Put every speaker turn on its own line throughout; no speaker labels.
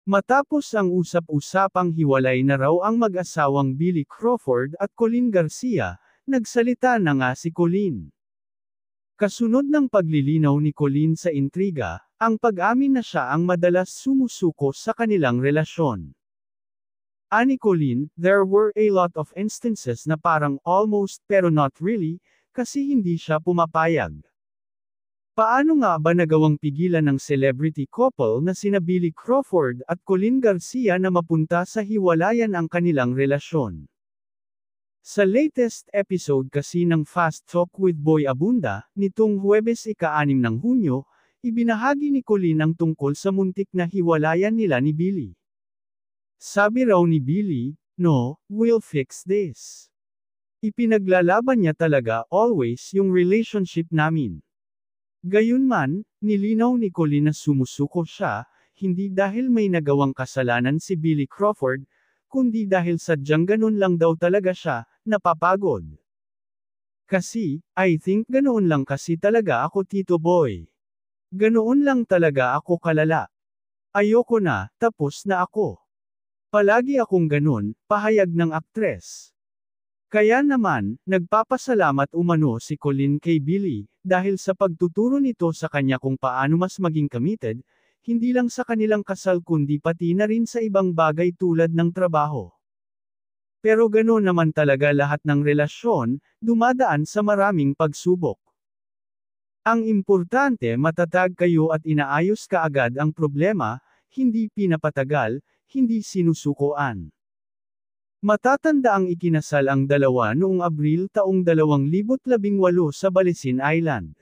Matapos ang usap-usapang hiwalay na raw ang mag-asawang Billy Crawford at Colleen Garcia, nagsalita na nga si Colleen. Kasunod ng paglilinaw ni Colleen sa intriga, ang pag-amin na siya ang madalas sumusuko sa kanilang relasyon. Ani Colleen, there were a lot of instances na parang almost pero not really, kasi hindi siya pumapayag. Paano nga ba nagawang pigilan ng celebrity couple na sina Billy Crawford at Colleen Garcia na mapunta sa hiwalayan ang kanilang relasyon? Sa latest episode kasi ng Fast Talk with Boy Abunda, nitong Huwebes ika-6 ng Hunyo, ibinahagi ni Colleen ang tungkol sa muntik na hiwalayan nila ni Billy. Sabi raw ni Billy, "No, we'll fix this." Ipinaglalaban niya talaga always yung relationship namin. Gayunman, nilinaw ni Colleen na sumusuko siya, hindi dahil may nagawang kasalanan si Billy Crawford, kundi dahil sadyang ganun lang daw talaga siya, napapagod. Kasi, I think ganoon lang kasi talaga ako Tito Boy. Ganoon lang talaga ako kalala. Ayoko na, tapos na ako. Palagi akong ganun, pahayag ng aktres. Kaya naman, nagpapasalamat umano si Colleen kay Billy, dahil sa pagtuturo nito sa kanya kung paano mas maging committed, hindi lang sa kanilang kasal kundi pati na rin sa ibang bagay tulad ng trabaho. Pero gano'n naman talaga lahat ng relasyon, dumadaan sa maraming pagsubok. Ang importante matatag kayo at inaayos kaagad ang problema, hindi pinapatagal, hindi sinusukuan. Matatanda ang ikinasal ang dalawa noong Abril taong 2018 sa Balesin Island.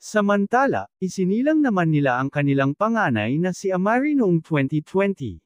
Samantala, isinilang naman nila ang kanilang panganay na si Amari noong 2020.